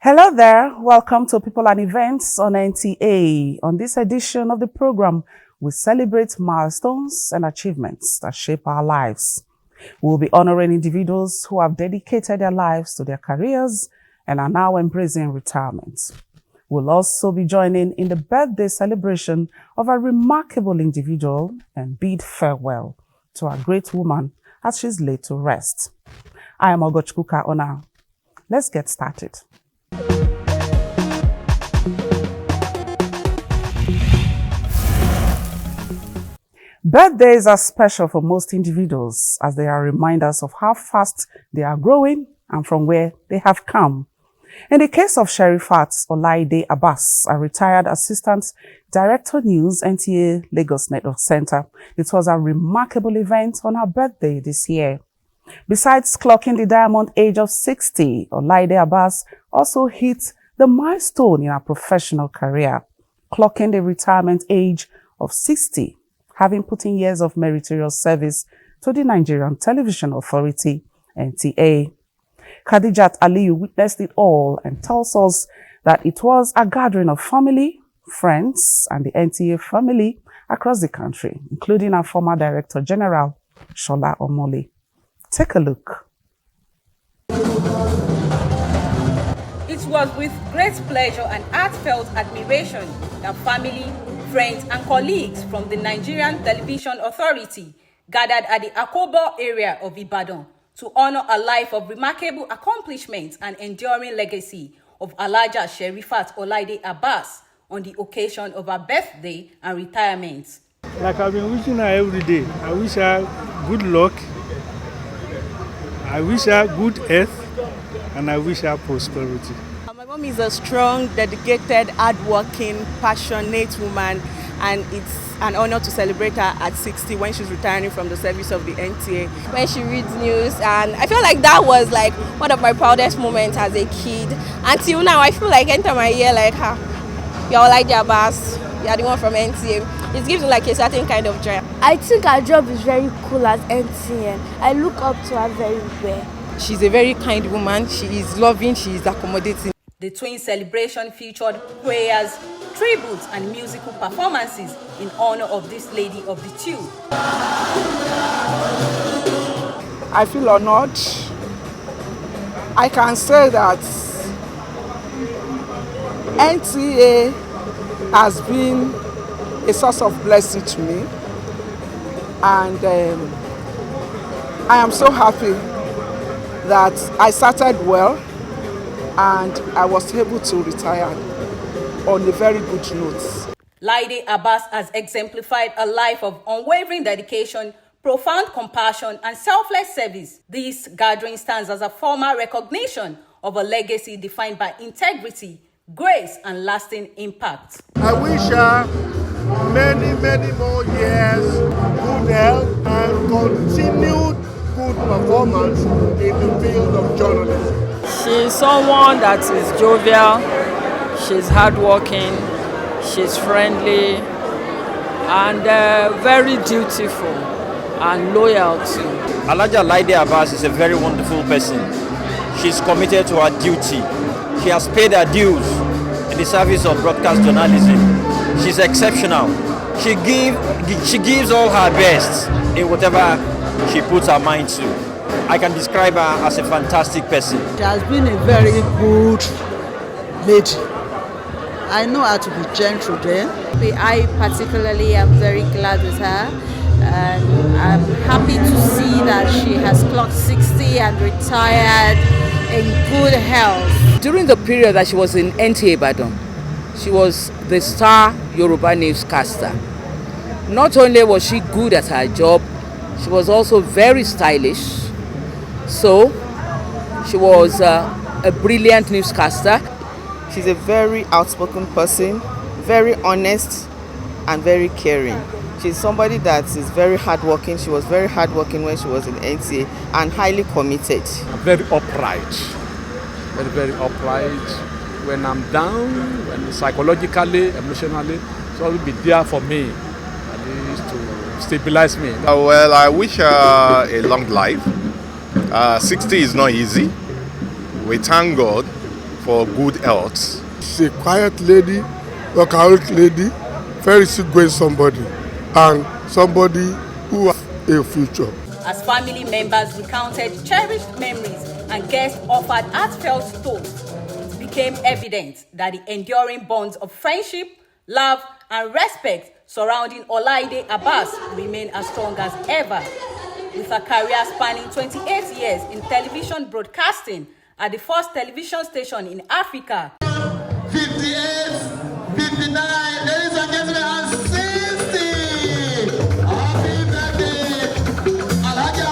Hello there, welcome to People and Events on NTA. On this edition of the program, we celebrate milestones and achievements that shape our lives. We'll be honoring individuals who have dedicated their lives to their careers and are now embracing retirement. We'll also be joining in the birthday celebration of a remarkable individual and bid farewell to a great woman as she's laid to rest. I am Ogochkuka Ona. Let's get started. Birthdays are special for most individuals as they are reminders of how fast they are growing and from where they have come. In the case of Sherifat Olaide Abbas, a retired Assistant Director News, NTA Lagos Network Center, it was a remarkable event on her birthday this year. Besides clocking the diamond age of 60, Olaide Abbas also hit the milestone in her professional career, clocking the retirement age of 60, having put in years of meritorious service to the Nigerian Television Authority, NTA. Khadijat Aliyu witnessed it all and tells us that it was a gathering of family, friends, and the NTA family across the country, including our former Director General, Shola Omole. Take a look. It was with great pleasure and heartfelt admiration that family, friends, and colleagues from the Nigerian Television Authority gathered at the Akobo area of Ibadan to honor a life of remarkable accomplishments and enduring legacy of Alhaja Sherifat Olaide Abbas on the occasion of her birthday and retirement. Like I've been wishing her every day, I wish her good luck, I wish her good health, and I wish her prosperity. My mom is a strong, dedicated, hardworking, passionate woman, and it's an honor to celebrate her at 60 when she's retiring from the service of the NTA. When she reads news, and I feel like that was like one of my proudest moments as a kid. Until now, I feel like anytime I hear like her, you're like the Abbas, you're the one from NTA, it gives me like a certain kind of joy. I think her job is very cool at NTN. I look up to her very well. She's a very kind woman. She is loving, she is accommodating. The twin celebration featured prayers, tributes, and musical performances in honor of this lady of the two. I feel honored. I can say that NTA has been a source of blessing to me, and I am so happy that I started well and I was able to retire on a very good note. Laide Abbas has exemplified a life of unwavering dedication, profound compassion, and selfless service. This gathering stands as a formal recognition of a legacy defined by integrity, grace, and lasting impact. I wish her many, many more years, good health, and continued good performance in the field of journalism. She's someone that is jovial, she's hardworking, she's friendly, and very dutiful and loyal too. Alhaja Laide Abbas is a very wonderful person. She's committed to her duty. She has paid her dues in the service of broadcast journalism. She's exceptional. She gives all her best in whatever she puts her mind to. I can describe her as a fantastic person. She has been a very good lady. I know her to be gentle then. I particularly am very glad with her, and I'm happy to see that she has clocked 60 and retired in good health. During the period that she was in NTA Ibadan, she was the star Yoruba newscaster. Not only was she good at her job, she was also very stylish. So she was a brilliant newscaster. She's a very outspoken person, very honest and very caring. She's somebody that is very hardworking. She was very hardworking when she was in NTA and highly committed. Very upright, very upright. When I'm down, when psychologically, emotionally, so will be there for me, at least to stabilize me. Well, I wish her a long life. 60 is not easy. We thank God for good health. She's a quiet lady, workaholic lady, very seagoing somebody, and somebody who has a future. As family members recounted cherished memories and guests offered heartfelt toasts, it became evident that the enduring bonds of friendship, love, and respect surrounding Olaide Abbas remain as strong as ever. With a career spanning 28 years in television broadcasting at the first television station in Africa, 58, 59, ladies and gentlemen, and 60! Happy birthday, Alaja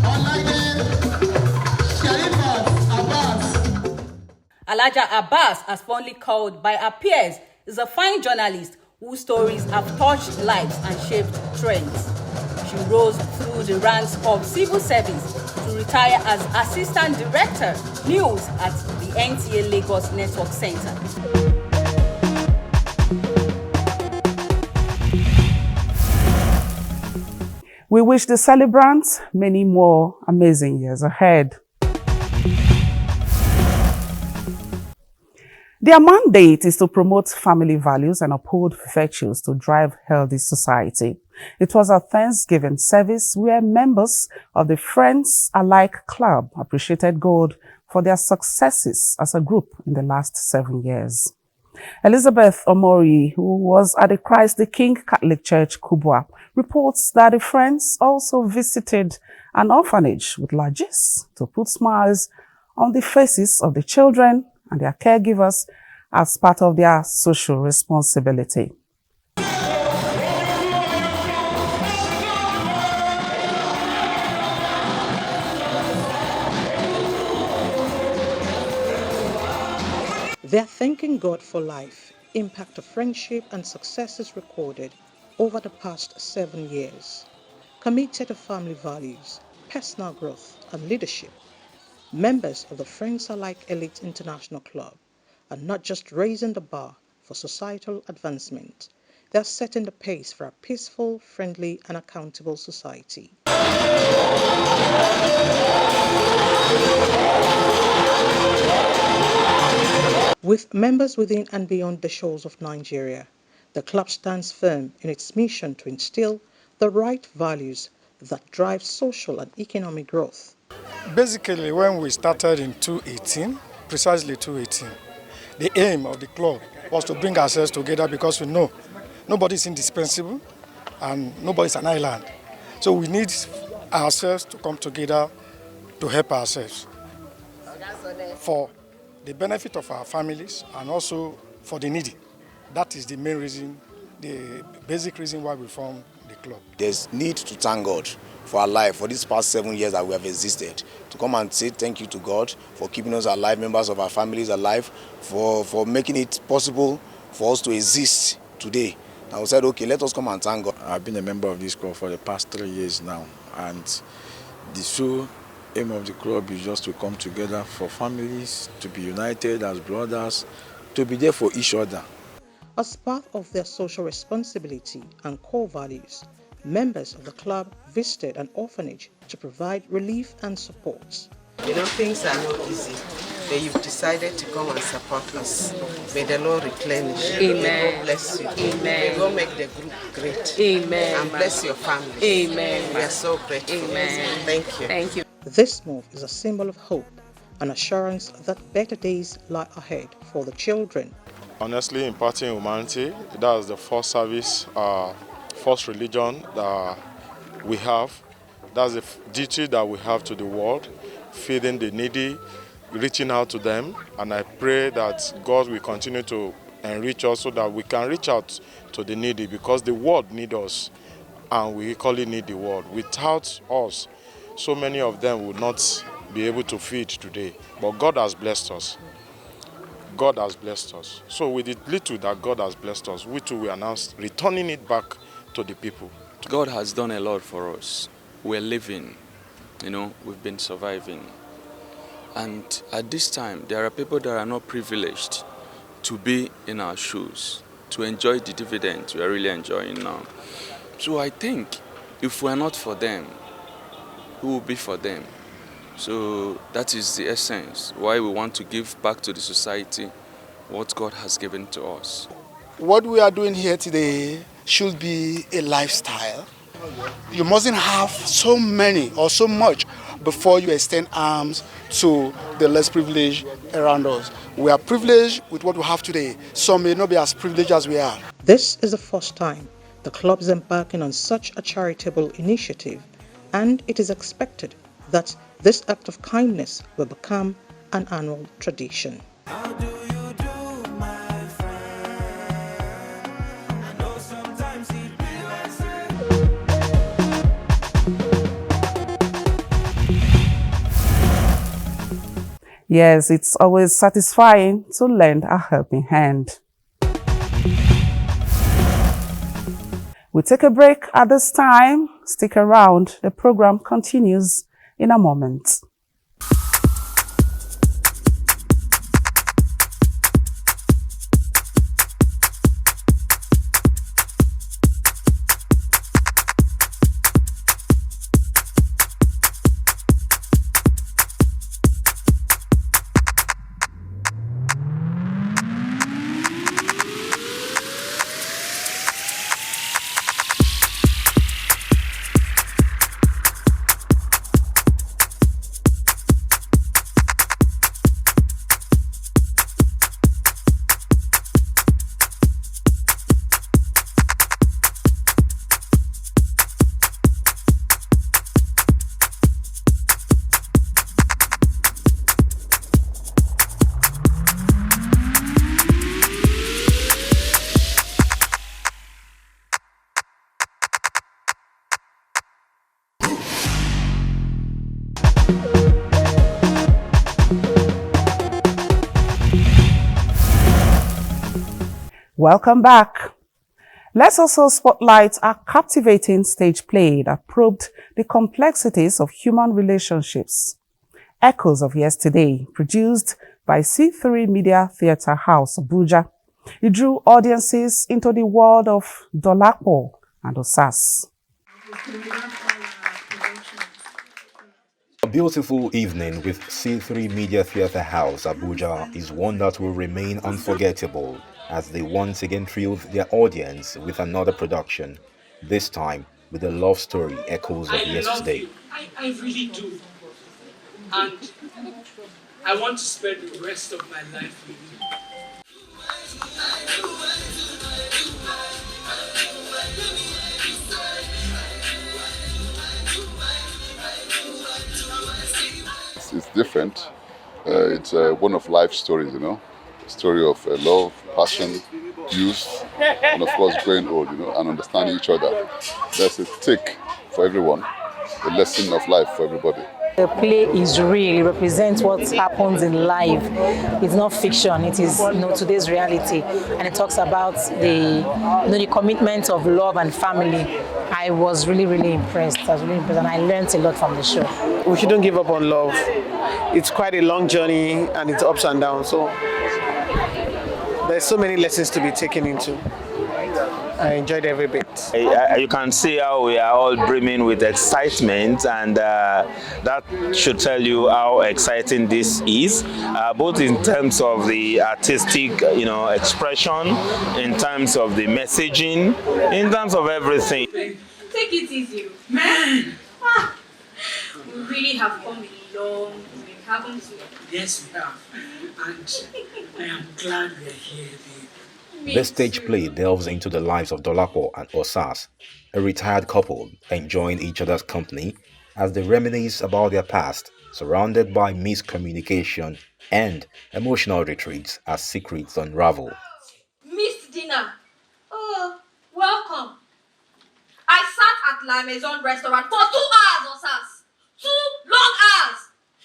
Olaide Sherifat Abbas. Alaja Abbas, as fondly called by her peers, is a fine journalist whose stories have touched lives and shaped trends. She rose through the ranks of civil service to retire as Assistant Director, News at the NTA Lagos Network Center. We wish the celebrants many more amazing years ahead. Their mandate is to promote family values and uphold virtues to drive healthy society. It was a Thanksgiving service where members of the Friends Alike Club appreciated God for their successes as a group in the last 7 years. Elizabeth Omori, who was at the Christ the King Catholic Church, Kubwa, reports that the Friends also visited an orphanage with largesse to put smiles on the faces of the children and their caregivers as part of their social responsibility. They are thanking God for life, impact of friendship and successes recorded over the past 7 years. Committed to family values, personal growth and leadership, members of the Friends Alike Elite International Club are not just raising the bar for societal advancement, they are setting the pace for a peaceful, friendly and accountable society. With members within and beyond the shores of Nigeria, the club stands firm in its mission to instill the right values that drive social and economic growth. Basically, when we started in 2018, precisely 2018, the aim of the club was to bring ourselves together because we know nobody is indispensable and nobody is an island. So we need ourselves to come together to help ourselves for the benefit of our families and also for the needy. That is the main reason, the basic reason why we formed the club. There's need to thank God for our life, for these past 7 years that we have existed. To come and say thank you to God for keeping us alive, members of our families alive, for making it possible for us to exist today. And we said, okay, let us come and thank God. I've been a member of this club for the past 3 years now, and the sole aim of the club is just to come together for families, to be united as brothers, to be there for each other. As part of their social responsibility and core values, members of the club visited an orphanage to provide relief and support. You know, things are not easy. that you've decided to come and support us. May the Lord replenish you. Amen. May God bless you. Amen. May God make the group great. Amen. And bless your family. Amen. We are so grateful. Amen. Thank you. Thank you. This move is a symbol of hope, an assurance that better days lie ahead for the children. Honestly, imparting humanity, that is the first service, first religion that we have. That's the duty that we have to the world, feeding the needy, reaching out to them. And I pray that God will continue to enrich us so that we can reach out to the needy, because the world needs us and we equally need the world. Without us, so many of them would not be able to feed today. But God has blessed us. God has blessed us. So with the little that God has blessed us, we too will announce returning it back to the people. God has done a lot for us. We're living, we've been surviving. And at this time, there are people that are not privileged to be in our shoes, to enjoy the dividends we are really enjoying now. So I think if we're not for them, who will be for them? So that is the essence, why we want to give back to the society what God has given to us. What we are doing here today should be a lifestyle. You mustn't have so many or so much before you extend arms to the less privileged around us. We are privileged with what we have today. Some may not be as privileged as we are. This is the first time the club is embarking on such a charitable initiative, and it is expected that this act of kindness will become an annual tradition. Yes, it's always satisfying to lend a helping hand. We take a break at this time. Stick around. The program continues in a moment. Welcome back. Let's also spotlight a captivating stage play that probed the complexities of human relationships. Echoes of Yesterday, produced by C3 Media Theatre House, Abuja. It drew audiences into the world of Dolapo and Osas. A beautiful evening with C3 Media Theatre House, Abuja is one that will remain unforgettable as they once again thrilled their audience with another production, this time with the love story Echoes of Yesterday. I really do. And I want to spend the rest of my life with you. It's different. It's one of life stories, story of love, passion, youth, and of course growing old, and understanding each other. There's a take for everyone, a lesson of life for everybody. The play is real. It represents what happens in life. It's not fiction. It is today's reality, and it talks about the commitment of love and family. I was really impressed. And I learned a lot from the show. We shouldn't give up on love. It's quite a long journey, and it's ups and downs. So there's so many lessons to be taken into. I enjoyed every bit. You can see how we are all brimming with excitement, and that should tell you how exciting this is, both in terms of the artistic, expression, in terms of the messaging, in terms of everything. Take it easy, man. We really have come a long way, haven't we? Yes, we have. And I am glad we are here, babe. This stage play delves into the lives of Dolapo and Osas, a retired couple enjoying each other's company as they reminisce about their past, surrounded by miscommunication and emotional retreats as secrets unravel. Missed dinner. Oh, welcome. I sat at La Maison restaurant for 2 hours, Osas. 2 long hours.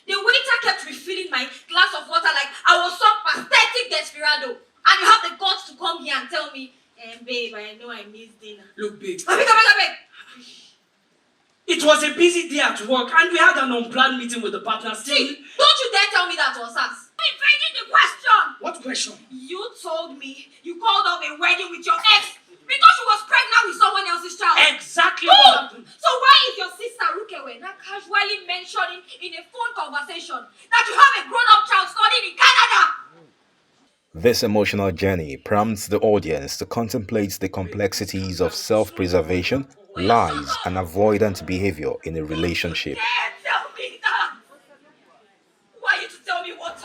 The waiter kept refilling my glass of water like I was some pathetic desperado. And you have the guts to come here and tell me, babe, I know I missed dinner. Look, babe. Abeg. It was a busy day at work and we had an unplanned meeting with the partners. See, don't you dare tell me that, Osas. I'm evading the question. What question? You told me you called off a wedding with your ex because she was pregnant with someone else's child. Exactly what happened. So why is your sister Rukewe now casually mentioning in a phone conversation that you have a grown-up child studying in Canada? This emotional journey prompts the audience to contemplate the complexities of self-preservation, lies, and avoidant behavior in a relationship.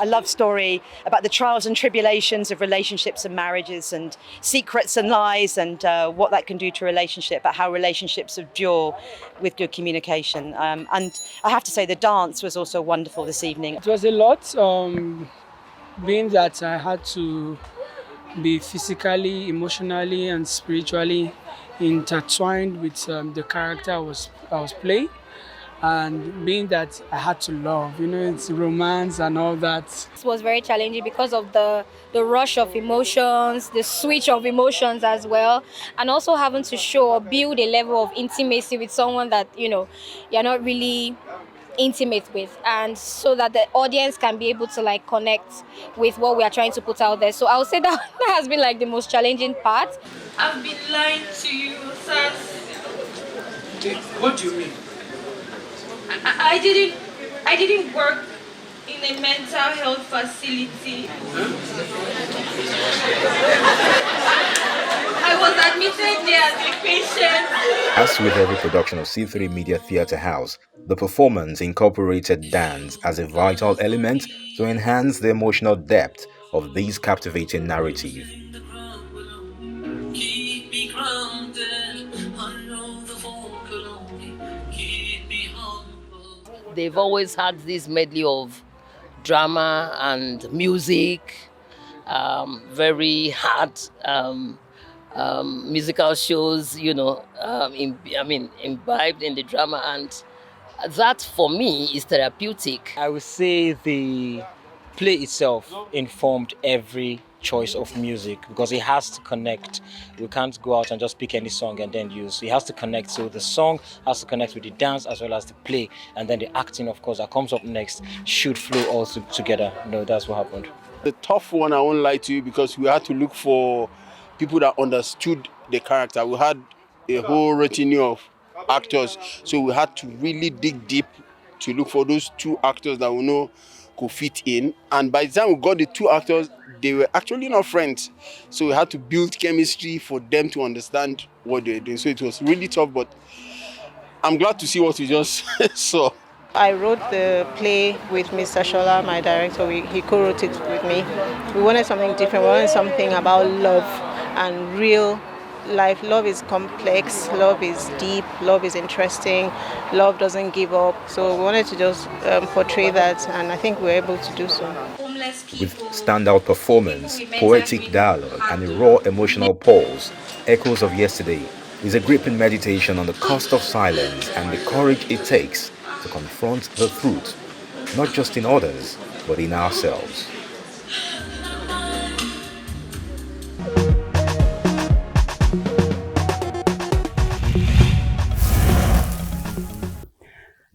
A love story about the trials and tribulations of relationships and marriages and secrets and lies and what that can do to a relationship, but how relationships endure with good communication. And I have to say the dance was also wonderful this evening. It was a lot, being that I had to be physically, emotionally and spiritually intertwined with the character I was playing. And being that I had to love, it's romance and all that. It was very challenging because of the rush of emotions, the switch of emotions as well, and also having to show or build a level of intimacy with someone that, you're not really intimate with, and so that the audience can be able to connect with what we are trying to put out there. So I would say that has been the most challenging part. I've been lying to you, Sas. What do you mean? I didn't work in a mental health facility. I was admitted there as a patient. As with every production of C3 Media Theatre House, the performance incorporated dance as a vital element to enhance the emotional depth of this captivating narrative. They've always had this medley of drama and music, very hard musical shows, imbibed in the drama, and that for me is therapeutic. I would say the play itself informed every choice of music because it has to connect. We can't go out and just pick any song and then use. It has to connect. So the song has to connect with the dance as well as the play, and then the acting, of course, that comes up next should flow all together. That's what happened. The tough one, I won't lie to you, because we had to look for people that understood the character. We had a whole retinue of actors, so we had to really dig deep to look for those 2 actors that we know could fit in. And by the time we got the 2 actors, they were actually not friends. So we had to build chemistry for them to understand what they were doing. So it was really tough, but I'm glad to see what we just saw. I wrote the play with Mr. Shola, my director. He co-wrote it with me. We wanted something different. We wanted something about love and real life. Love is complex, love is deep, love is interesting, love doesn't give up. So we wanted to just portray that, and I think we were able to do so. With standout performance, poetic dialogue, and a raw emotional pulse, Echoes of Yesterday is a gripping meditation on the cost of silence and the courage it takes to confront the truth, not just in others, but in ourselves.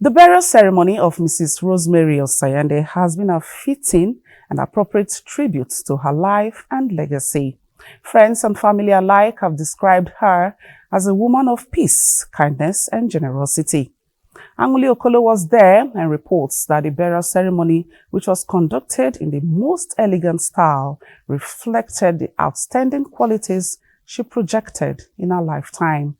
The burial ceremony of Mrs. Rosemary Osayande has been a fitting and appropriate tribute to her life and legacy. Friends and family alike have described her as a woman of peace, kindness, and generosity. Anguli Okolo was there and reports that the burial ceremony, which was conducted in the most elegant style, reflected the outstanding qualities she projected in her lifetime.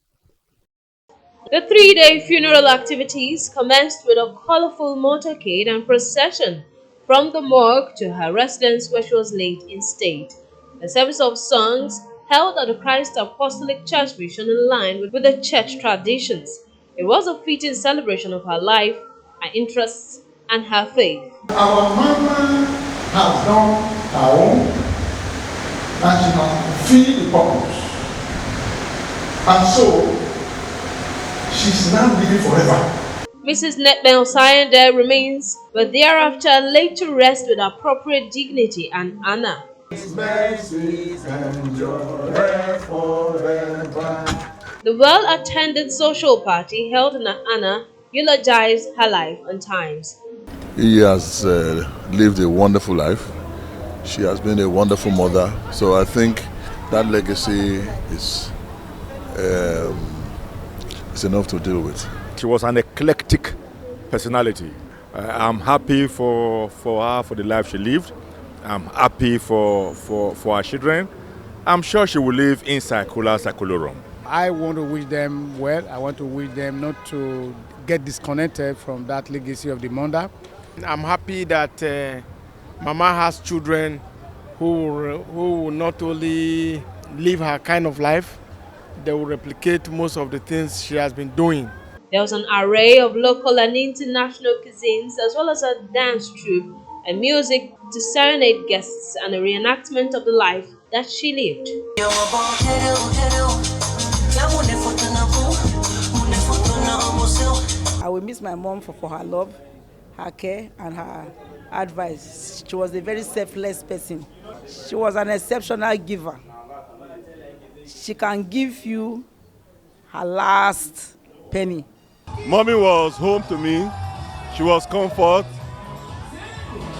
The 3-day funeral activities commenced with a colorful motorcade and procession from the morgue to her residence where she was laid in state. A service of songs held at the Christ Apostolic Church Mission in line with the church traditions. It was a fitting celebration of her life, her interests, and her faith. Our mama has done her own, and she has fulfilled the purpose. And so, she's now living forever. Mrs. Netmel Sayende remains, but thereafter laid to rest with appropriate dignity and honor. The well-attended social party held in her honor eulogized her life and times. He has lived a wonderful life. She has been a wonderful mother. So I think that legacy is enough to deal with. She was an eclectic personality. I'm happy for her, for the life she lived. I'm happy for her children. I'm sure she will live in Sakulorum. I want to wish them well. I want to wish them not to get disconnected from that legacy of the mother. I'm happy that Mama has children who will not only live her kind of life, they will replicate most of the things she has been doing. There was an array of local and international cuisines, as well as a dance troupe and music to serenade guests and a reenactment of the life that she lived. I will miss my mom for her love, her care, and her advice. She was a very selfless person. She was an exceptional giver. She can give you her last penny. Mommy was home to me. She was comfort.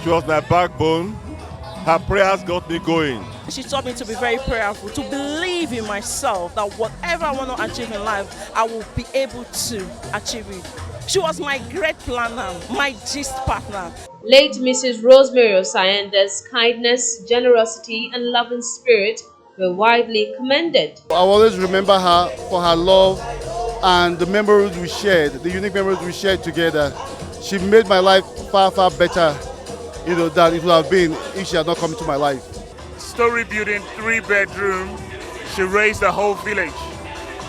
She was my backbone. Her prayers got me going. She taught me to be very prayerful, to believe in myself, that whatever I want to achieve in life, I will be able to achieve it. She was my great planner, my gist partner. Late Mrs. Rosemary Osayende's kindness, generosity, and loving spirit were widely commended. I always remember her for her love and the memories we shared, the unique memories we shared together. She made my life far, far better, than it would have been if she had not come into my life. Story building, 3-bedroom. She raised the whole village.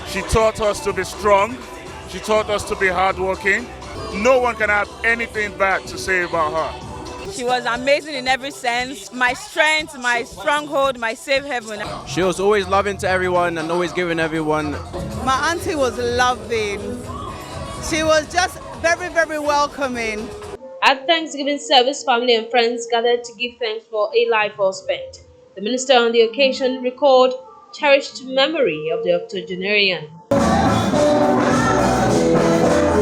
She taught us to be strong. She taught us to be hardworking. No one can have anything bad to say about her. She was amazing in every sense. My strength, my stronghold, my safe haven. She was always loving to everyone and always giving everyone. My auntie was loving. She was just very, very welcoming. At Thanksgiving service, family and friends gathered to give thanks for a life well spent. The minister on the occasion recalled cherished memory of the octogenarian.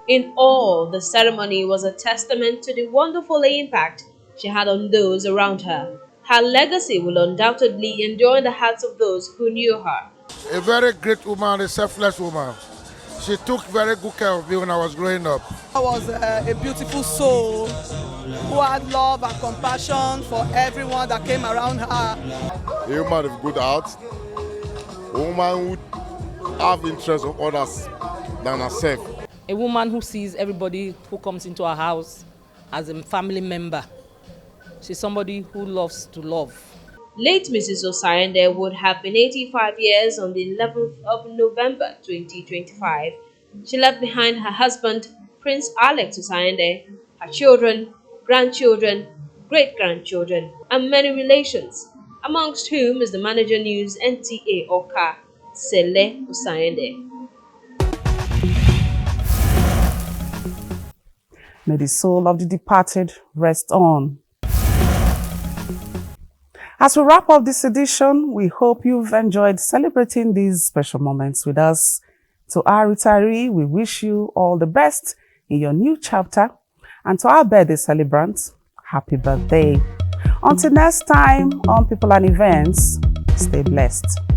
In all, the ceremony was a testament to the wonderful impact she had on those around her. Her legacy will undoubtedly endure in the hearts of those who knew her. A very great woman, a selfless woman. She took very good care of me when I was growing up. I was a beautiful soul who had love and compassion for everyone that came around her. A woman of good heart, a woman who have interest of others than herself. A woman who sees everybody who comes into her house as a family member. She's somebody who loves to love. Late Mrs. Osayende would have been 85 years on the 11th of November 2025. She left behind her husband, Prince Alex Osayende, her children, grandchildren, great-grandchildren, and many relations, amongst whom is the manager news NTA Oka, Sele Osayende. May the soul of the departed rest on. As we wrap up this edition, we hope you've enjoyed celebrating these special moments with us. To our retiree, we wish you all the best in your new chapter. And to our birthday celebrants, happy birthday. Until next time on People and Events, Stay blessed.